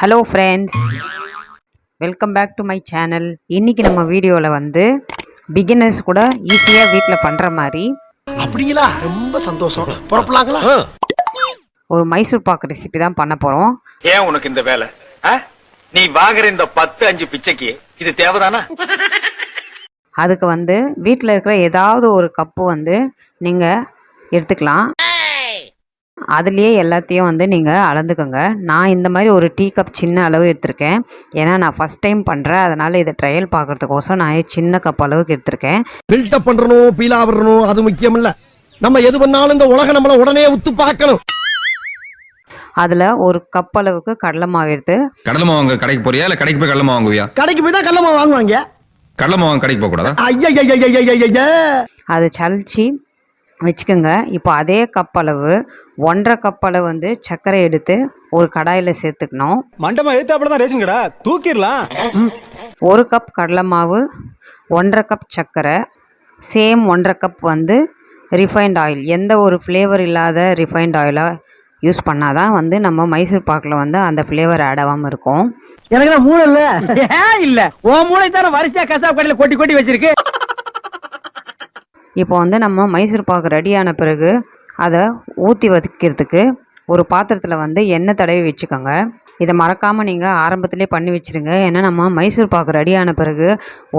Hello friends, welcome back to my channel. இன்றைக்கி நம்ம வீடியோவில் வந்து பிகினர்ஸ் கூட ஈஸியாக வீட்டில் பண்ணுற மாதிரி அப்படிங்களா? ரொம்ப சந்தோஷம். புறப்படலாங்களா? ஒரு மைசூர் பாக் ரெசிபி தான் பண்ண போகிறோம். ஏன் உனக்கு இந்த வேலை? நீ வாங்குற இந்த 10-5 பிச்சைக்கு இது தேவைதானா? அதுக்கு வந்து வீட்டில் இருக்கிற ஏதாவது ஒரு கப்பு வந்து நீங்கள் எடுத்துக்கலாம். அதுலேயே எல்லாத்தையும் வந்து நீங்கள் அளந்துக்கோங்க. நான் இந்த மாதிரி ஒரு டீ கப் சின்ன அளவு எடுத்திருக்கேன். ஏன்னா நான் ஃபஸ்ட் டைம் பண்ணுறேன், அதனால் இதை ட்ரையல் பார்க்குறதுக்கோசம் நான் சின்ன கப் அளவுக்கு எடுத்திருக்கேன். பில்டப் பண்ணுறணும், பீலா வரணும், அது முக்கியம் இல்லை. நம்ம எது பண்ணாலும் இந்த உலகம் நம்மளை உடனே உத்து பார்க்கணும். அதில் ஒரு கப் அளவுக்கு கடலை மாவு எடுத்து. கடலை மாவு வாங்க கடைக்கு போறியா இல்லை கடைக்கு போய் கடலை மாவு வாங்குவியா? கடைக்கு போய் தான் கடலை மாவு வாங்குவாங்க. கடலை மாவு வாங்க கடைக்கு போக கூடாதா? அதை சலிச்சு வச்சுக்கோங்க. இப்போ அதே கப் அளவு 1.5 கப் அளவு வந்து சர்க்கரை எடுத்து ஒரு கடாயில் சேர்த்துக்கணும். மண்டமா எடுத்து அப்படிதான் ரேஷன் கடை தூக்கிடலாம். 1 கப் கடலை மாவு, 1.5 கப் சர்க்கரை, சேம் 1.5 கப் வந்து ரிஃபைண்ட் ஆயில். எந்த ஒரு ஃப்ளேவர் இல்லாத ரிஃபைண்ட் ஆயிலாக யூஸ் பண்ணாதான் வந்து நம்ம மைசூர் பாக்கில் வந்து அந்த ஃப்ளேவர் ஆட் ஆகாமல் இருக்கும். எனக்கு மூளை இல்லை இல்லை ஓ மூளை தானே வரிசையா கசாப் கடையில் கொட்டி கொட்டி வச்சிருக்கு. இப்போ வந்து நம்ம மைசூர் பாக்கு ரெடியான பிறகு அதை ஊற்றி வைக்கிறதுக்கு ஒரு பாத்திரத்தில் வந்து எண்ணெய் தடவி வச்சுக்கோங்க. இதை மறக்காமல் நீங்கள் ஆரம்பத்திலே பண்ணி வச்சுருங்க. ஏன்னா நம்ம மைசூர் பாக்கு ரெடியான பிறகு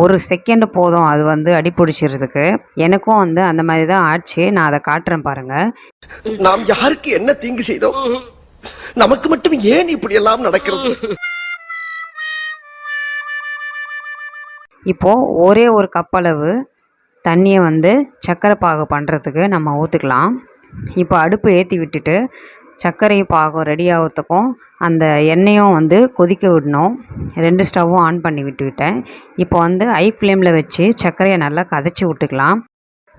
1 செகண்ட் போதும் அது வந்து அடிப்பிடிச்சிறதுக்கு. எனக்கும் வந்து அந்த மாதிரி தான் ஆச்சு. நான் அதை காட்டுறேன் பாருங்கள். நாம் யாருக்கு என்ன தீங்கு செய்தோம்? நமக்கு மட்டும் ஏன் இப்படி எல்லாம் நடக்கிறது? இப்போது ஒரே ஒரு கப் அளவு தண்ணியை வந்து சர்க்கரை பாகு பண்ணுறதுக்கு நம்ம ஊற்றிக்கலாம். இப்போ அடுப்பு ஏற்றி விட்டுட்டு சர்க்கரை பாகம் ரெடி ஆகிறதுக்கும் அந்த எண்ணெயும் வந்து கொதிக்க விடணும். 2 ஸ்டவ்வும் ஆன் பண்ணி விட்டுவிட்டேன். இப்போ வந்து ஹை ஃப்ளேமில் வச்சு சர்க்கரையை நல்லா கதைச்சி விட்டுக்கலாம்.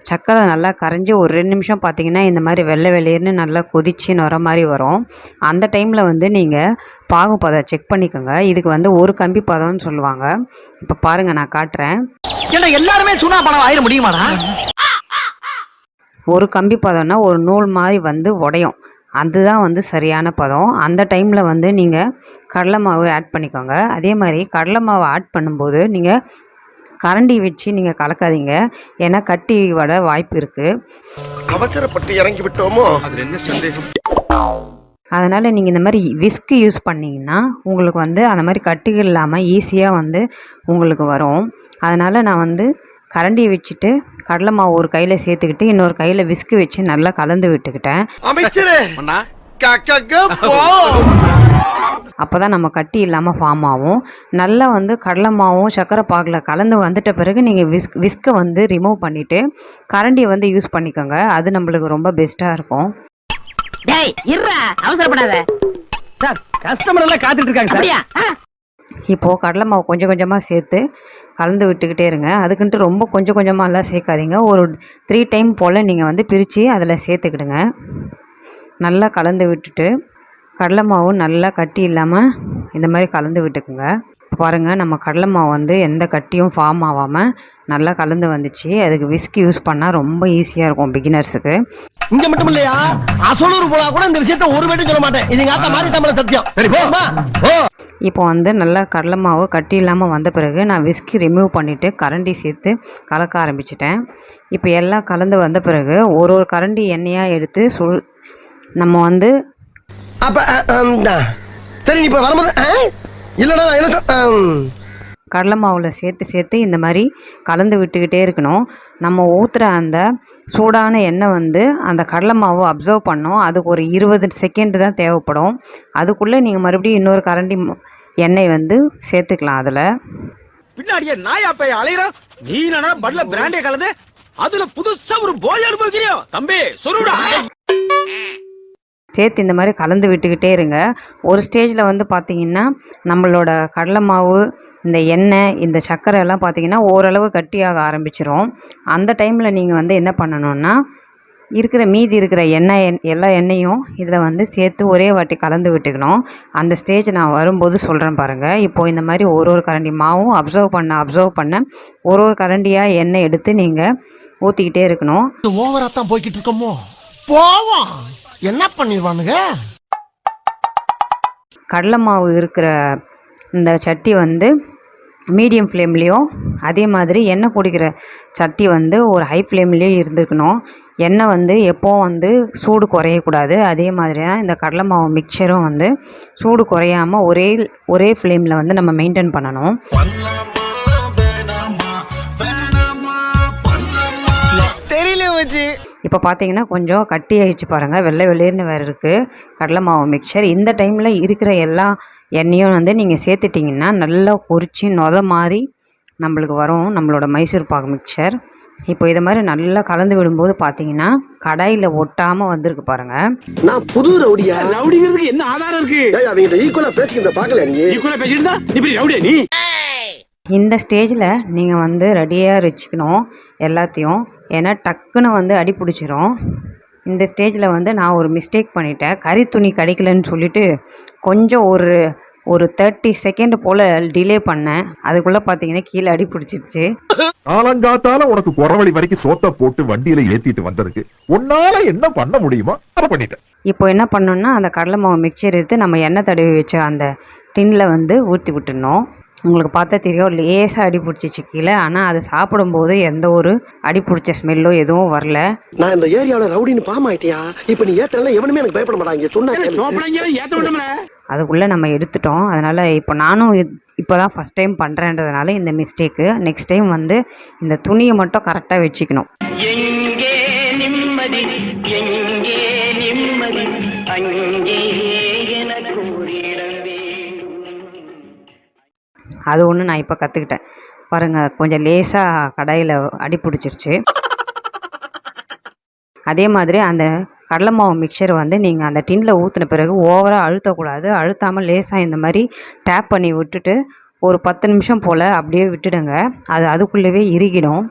சர்க்கரை நல்லா கரைஞ்சி ஒரு 2 நிமிஷம் பார்த்திங்கன்னா இந்த மாதிரி வெள்ளை வெள்ளையர்னு நல்லா கொதிச்சு நுர மாதிரி வரும். அந்த டைமில் வந்து நீங்கள் பாகு பதம் செக் பண்ணிக்கோங்க. இதுக்கு வந்து ஒரு கம்பி பதம்னு சொல்லுவாங்க. இப்போ பாருங்கள், நான் காட்டுறேன். எல்லாருமே சுனா பணம் ஆயிட முடியுமாடா? ஒரு கம்பி பதம்னா ஒரு நூல் மாதிரி வந்து உடையும். அதுதான் வந்து சரியான பதம். அந்த டைமில் வந்து நீங்கள் கடலை மாவு ஆட் பண்ணிக்கோங்க. அதே மாதிரி கடலை மாவு ஆட் பண்ணும்போது நீங்கள் கரண்டி வச்சு நீங்கள் கலக்காதீங்க. ஏன்னா கட்டி வட வாய்ப்பு இருக்குது. அவசரப்பட்டு இறங்கி விட்டோமோ? அதுல என்ன சந்தேகம்? அதனால் நீங்கள் இந்த மாதிரி விஸ்க் யூஸ் பண்ணிங்கன்னா உங்களுக்கு வந்து அந்த மாதிரி கட்டிகள் இல்லாமல் ஈஸியாக வந்து உங்களுக்கு வரும். அதனால் நான் வந்து கரண்டியை வச்சுட்டு கடலை மாவு ஒரு கையில் சேர்த்துக்கிட்டு இன்னொரு கையில் விஸ்கு வச்சு நல்லா கலந்து விட்டுக்கிட்டேன். அப்போ தான் நம்ம கட்டி இல்லாமல் ஃபார்ம் ஆகும். நல்லா வந்து கடலை மாவும் சர்க்கரை பாகில் கலந்து வந்துட்ட பிறகு நீங்கள் விஸ்கை வந்து ரிமூவ் பண்ணிவிட்டு கரண்டியை வந்து யூஸ் பண்ணிக்கோங்க. அது நம்மளுக்கு ரொம்ப பெஸ்ட்டாக இருக்கும். அவசரப்படாத சார், கஸ்டமர் எல்லாம் காத்துட்டு இருக்காங்க சார். இப்போது கடலை மாவு கொஞ்சம் கொஞ்சமாக சேர்த்து கலந்து விட்டுக்கிட்டே இருங்க. அதுக்குன்ட்டு ரொம்ப கொஞ்சம் கொஞ்சமாகலாம் சேர்க்காதீங்க. ஒரு 3 டைம் போல் நீங்கள் வந்து பிரித்து அதில் சேர்த்துக்கிடுங்க. நல்லா கலந்து விட்டுட்டு கடலை மாவு நல்லா கட்டி இல்லாமல் இந்த மாதிரி கலந்து விட்டுக்குங்க. பாருங்கள், நம்ம கடலை மாவு வந்து எந்த கட்டியும் ஃபார்ம் ஆகாமல் நல்லா கலந்து வந்துச்சு. அதுக்கு விஸ்க் யூஸ் பண்ணால் ரொம்ப ஈஸியாக இருக்கும் பிகினர்ஸுக்கு. இங்க மட்டும் இல்லையா, அசலூர் போனா கூட இந்த விஷயத்த ஒரு வேட்டும் சொல்ல மாட்டேன். இது ஆத்த மாதிரி தமிழ சத்தியம். சரி போமா. இப்போ வந்து நல்லா கடலை மாவு கட்டி இல்லாமல் வந்த பிறகு நான் விஸ்கி ரிமூவ் பண்ணிவிட்டு கரண்டி சேர்த்து கலக்க ஆரம்பிச்சிட்டேன். இப்போ எல்லாம் கலந்து வந்த பிறகு ஒரு கரண்டி எண்ணெயாக எடுத்து நம்ம வந்து அப்ப சரி இப்போ வரும்போது இல்லைடா கடலை மாவில் சேர்த்து இந்த மாதிரி கலந்து விட்டுக்கிட்டே இருக்கணும். நம்ம ஊற்றுற அந்த சூடான எண்ணெய் வந்து அந்த கடலை மாவு அப்சர்வ் பண்ணோம். அதுக்கு ஒரு 20 செகண்ட் தான் தேவைப்படும். அதுக்குள்ளே நீங்கள் மறுபடியும் இன்னொரு கரண்டி எண்ணெய் வந்து சேர்த்துக்கலாம். அதில் பின்னாடியே நாயாப்பைய அலையிற நீ பட்ல பிராண்டே கலந்து அதுல புதுசா ஒரு போய் அனுபவிக்கிறியோ தம்பி சொல்லுடா. சேர்த்து இந்த மாதிரி கலந்து விட்டுக்கிட்டே இருங்க. ஒரு ஸ்டேஜில் வந்து பார்த்திங்கன்னா நம்மளோட கடலை மாவு, இந்த எண்ணெய், இந்த சர்க்கரை எல்லாம் பார்த்திங்கன்னா ஓரளவு கட்டியாக ஆரம்பிச்சிரும். அந்த டைமில் நீங்கள் வந்து என்ன பண்ணணுன்னா மீதி இருக்கிற எல்லா எண்ணெயும் இதில் வந்து சேர்த்து ஒரே வாட்டி கலந்து விட்டுக்கணும். அந்த ஸ்டேஜ் நான் வரும்போது சொல்கிறேன் பாருங்கள். இப்போது இந்த மாதிரி ஒரு கரண்டி மாவும் அப்சர்வ் பண்ண ஒரு கரண்டியாக எண்ணெய் எடுத்து நீங்கள் ஊற்றிக்கிட்டே இருக்கணும். ஓவரா தான் போய்கிட்டு இருக்கோமோ? போவோம், என்ன பண்ணிடுவானுங்க? கடலை மாவு இருக்கிற இந்த சட்டி வந்து மீடியம் ஃப்ளேம்லேயும், அதே மாதிரி எண்ணெய் பிடிக்கிற சட்டி வந்து ஒரு ஹை ஃப்ளேம்லேயும் இருந்துக்கணும். எண்ணெய் வந்து எப்போவும் வந்து சூடு குறையக்கூடாது. அதே மாதிரி தான் இந்த கடலை மாவு மிக்சரும் வந்து சூடு குறையாமல் ஒரே ஃப்ளேமில் வந்து நம்ம மெயின்டைன் பண்ணணும். இப்போ பார்த்தீங்கன்னா கொஞ்சம் கட்டி ஆகிடுச்சு பாருங்கள், வெள்ளை வெளிர்னு வேறு இருக்குது கடலை மாவு மிக்சர். இந்த டைமில் இருக்கிற எல்லா எண்ணெயும் வந்து நீங்கள் சேர்த்துட்டிங்கன்னா நல்லா பொரிச்சு மாதிரி நம்மளுக்கு வரும் நம்மளோட மைசூர் பாக் மிக்சர். இப்போ இதை மாதிரி நல்லா கலந்து விடும்போது பார்த்தீங்கன்னா கடாயில் ஒட்டாமல் வந்திருக்கு பாருங்கள். நான் புது ரவுடியா? ரவுடிங்கிறதுக்கு என்ன ஆதாரம் இருக்கு? அவங்க ஈக்குவலா பேசிக்கிறத பார்க்கல நீ. ஈக்குவலா பேசிட்டு நீ இப்படி ரவுடியா நீ? இந்த ஸ்டேஜில் நீங்கள் வந்து ரெடியாக வச்சுக்கணும் எல்லாத்தையும், ஏன்னா டக்குன்னு வந்து அடி பிடிச்சிரும். இந்த ஸ்டேஜில் வந்து நான் ஒரு மிஸ்டேக் பண்ணிட்டேன். கறி துணி கிடைக்கலன்னு சொல்லிட்டு கொஞ்சம் ஒரு 30 செகண்ட் போல் டிலே பண்ணேன். அதுக்குள்ளே பார்த்தீங்கன்னா கீழே அடி பிடிச்சிருச்சு. காலங்காத்தால உனக்கு குறவழி வரைக்கும் சோத்த போட்டு வண்டியில ஏத்திட்டு வந்திருக்கு, உன்னால என்ன பண்ண முடியுமோ அதை பண்ணிட்டேன். இப்போ என்ன பண்ணோம்னா அந்த கடலை மாவு மிக்சர் எடுத்து நம்ம எண்ணெய் தடவி வச்ச அந்த டின்னில் வந்து ஊற்றி விட்டுடணும். உங்களுக்கு பார்த்தா தெரியும் லேசாக அடி பிடிச்சிச்சு கீழே. ஆனால் அது சாப்பிடும்போது எந்த ஒரு அடி பிடிச்ச ஸ்மெல்லோ எதுவும் வரல. நான் இந்த ஏரியாவில் ரவுடின்னு பாமாயிட்டியா? இப்போ நீ ஏத்தல எவனுமே எனக்கு பயப்பட மாட்டாங்க. சொன்னா அதுக்குள்ளே நம்ம எடுத்துட்டோம். அதனால் இப்போ நானும் இப்போ தான் ஃபஸ்ட் டைம் பண்ணுறேன்றதுனால இந்த மிஸ்டேக்கு. நெக்ஸ்ட் டைம் வந்து இந்த துணியை மட்டும் கரெக்டாக வச்சுக்கணும். அது ஒன்று நான் இப்போ கற்றுக்கிட்டேன் பாருங்கள். கொஞ்சம் லேசாக கடாயில் அடி பிடிச்சிருச்சு. அதே மாதிரி அந்த கடலை மாவு மிக்சரை வந்து நீங்கள் அந்த டின்னில் ஊற்றின பிறகு ஓவராக அழுத்தக்கூடாது. அழுத்தாமல் லேசாக இந்த மாதிரி டேப் பண்ணி விட்டுட்டு ஒரு 10 நிமிஷம் போல் அப்படியே விட்டுடுங்க. அதுக்குள்ளேயே இறுகிடும்.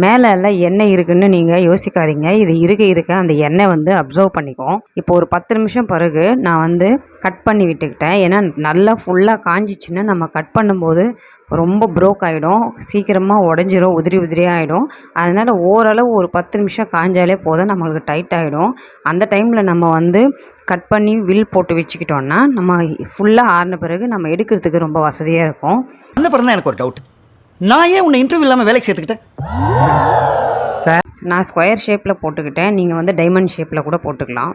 மேலே எல்லாம் எண்ணெய் இருக்குதுன்னு நீங்கள் யோசிக்காதீங்க. இது இருக்க அந்த எண்ணெய் வந்து அப்சர்வ் பண்ணிக்கும். இப்போ ஒரு 10 நிமிஷம் பிறகு நான் வந்து கட் பண்ணி விட்டுக்கிட்டேன். ஏன்னா நல்லா ஃபுல்லாக காஞ்சிச்சின்னா நம்ம கட் பண்ணும்போது ரொம்ப ப்ரோக் ஆகிடும், சீக்கிரமாக உடஞ்சிரும், உதிரியாக ஆகிடும். அதனால் ஓரளவு ஒரு 10 நிமிஷம் காஞ்சாலே போதும், நம்மளுக்கு டைட் ஆகிடும். அந்த டைமில் நம்ம வந்து கட் பண்ணி வில் போட்டு வச்சுக்கிட்டோன்னா நம்ம ஃபுல்லாக ஆறின பிறகு நம்ம எடுக்கிறதுக்கு ரொம்ப வசதியாக இருக்கும். அந்த பிறகு தான் எனக்கு ஒரு டவுட், நான் ஏன் உன்னை இன்டர்வியூ இல்லாமல் வேலைக்கு சேர்த்துக்கிட்டேன்? நான் ஸ்கொயர் ஷேப்பில் போட்டுக்கிட்டேன். நீங்கள் வந்து டைமண்ட் ஷேப்பில் கூட போட்டுக்கலாம்.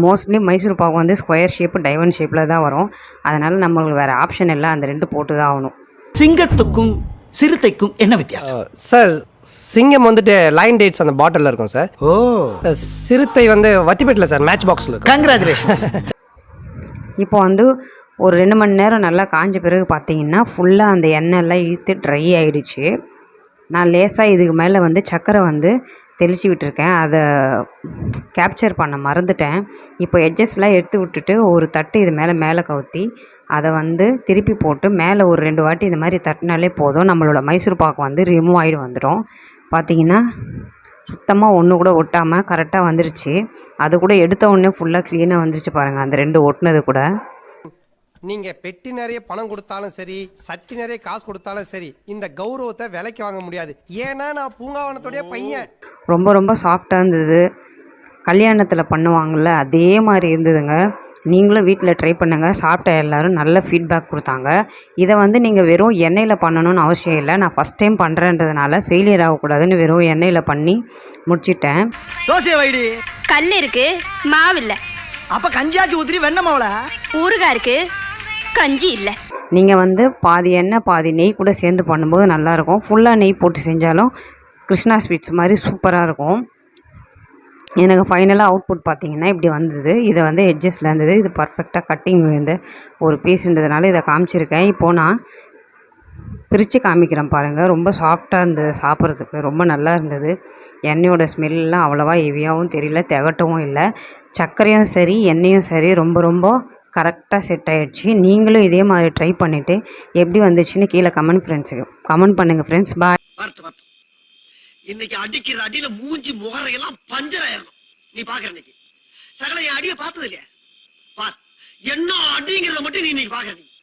மோஸ்ட்லி மைசூர் பாகு வந்து ஸ்கொயர் ஷேப்பு டைமண்ட் ஷேப்பில் தான் வரும். அதனால் நம்மளுக்கு வேறு ஆப்ஷன் இல்லை, அந்த 2 போட்டு தான் ஆகணும். சிங்கத்துக்கும் சிறுத்தைக்கும் என்ன வித்தியாசம் சார்? சிங்கம் வந்துட்டு லைன் டேட்ஸ் அந்த பாட்டிலில் இருக்கும் சார். ஓ, சிறுத்தை வந்து வத்திப்பேட்டில் சார், மேட்ச் பாக்ஸில். கங்க்ராச்சுலேஷன்ஸ். இப்போ வந்து ஒரு 2 மணி நேரம் நல்லா காஞ்ச பிறகு பார்த்தீங்கன்னா ஃபுல்லாக அந்த எண்ணெயெல்லாம் இழுத்து ட்ரை ஆகிடுச்சு. நான் லேசாக இதுக்கு மேலே வந்து சர்க்கரை வந்து தெளித்து விட்டுருக்கேன். அதை கேப்சர் பண்ண மறந்துட்டேன். இப்போ எட்ஜஸ்லாம் எடுத்து விட்டுட்டு ஒரு தட்டு இது மேலே கவுத்தி அதை வந்து திருப்பி போட்டு மேலே ஒரு 2 வாட்டி இந்த மாதிரி தட்டினாலே போதும். நம்மளோட மைசூர் பாக்கு வந்து ரிமூவ் ஆகிடு வந்துடும். பார்த்தீங்கன்னா சுத்தமாக ஒன்று கூட ஒட்டாமல் கரெக்டாக வந்துருச்சு. அது கூட எடுத்த உடனே ஃபுல்லாக க்ளீனாக வந்துருச்சு பாருங்கள், அந்த 2 ஒட்டினது கூட. நீங்கள் பெட்டி நிறைய பணம் கொடுத்தாலும் சரி, சட்டி நிறைய காசு கொடுத்தாலும் சரி, இந்த கௌரவத்தை விலைக்கு வாங்க முடியாது. ஏன்னா நான் பூங்காவனத்துடைய பையன். ரொம்ப சாஃப்டாக இருந்தது. கல்யாணத்தில் பண்ணுவாங்கள்ல அதே மாதிரி இருந்ததுங்க. நீங்களும் வீட்டில் ட்ரை பண்ணுங்கள். சாப்பிட்ட எல்லோரும் நல்ல ஃபீட்பேக் கொடுத்தாங்க. இதை வந்து நீங்கள் வெறும் எண்ணெயில் பண்ணணும்னு அவசியம் இல்லை. நான் ஃபஸ்ட் டைம் பண்ணுறேன்றதுனால ஃபெயிலியர் ஆகக்கூடாதுன்னு வெறும் எண்ணெயில் பண்ணி முடிச்சிட்டேன். தோசை வைடி. கல் இருக்கு, மாவு இல்லை. அப்ப கஞ்சியாச்சு ஊத்திரி வெண்ண மாவுல ஊறுகாய் இருக்கு, கஞ்சி இல்லை. நீங்கள் வந்து பாதி எண்ணெய் பாதி நெய் கூட சேர்ந்து பண்ணும்போது நல்லாயிருக்கும். ஃபுல்லாக நெய் போட்டு செஞ்சாலும் கிருஷ்ணா ஸ்வீட்ஸ் மாதிரி சூப்பராக இருக்கும். எனக்கு ஃபைனலாக அவுட்புட் பார்த்திங்கன்னா இப்படி வந்தது. இதை வந்து எட்ஜஸில் இருந்தது. இது பர்ஃபெக்டாக கட்டிங் விழுந்த ஒரு பீஸுன்றதுனால இதை காமிச்சிருக்கேன். இப்போது நான் பிரித்து காமிக்கிறேன் பாருங்கள். ரொம்ப சாஃப்டாக இருந்தது, சாப்பிட்றதுக்கு ரொம்ப நல்லா இருந்தது. எண்ணெயோட ஸ்மெல்லாம் அவ்வளோவா ஹெவியாகவும் தெரியல, திகட்டவும் இல்லை. சர்க்கரையும் சரி எண்ணெயும் சரி ரொம்ப கரெக்டாக செட் ஆகிடுச்சு. நீங்களும் இதே மாதிரி ட்ரை பண்ணிவிட்டு எப்படி வந்துச்சுன்னு கீழே கமெண்ட் பண்ணுங்கள் ஃப்ரெண்ட்ஸ். பாய். இன்னைக்கு அடிக்கிற அடியில மூஞ்சி முகரையெல்லாம் பஞ்சர் ஆயிரணும். நீ பாக்குற இன்னைக்கு சகல என் அடியை பார்த்தது இல்லையா? பார், என்ன அடிங்கிறத மட்டும் நீ இன்னைக்கு பாக்குற. நீ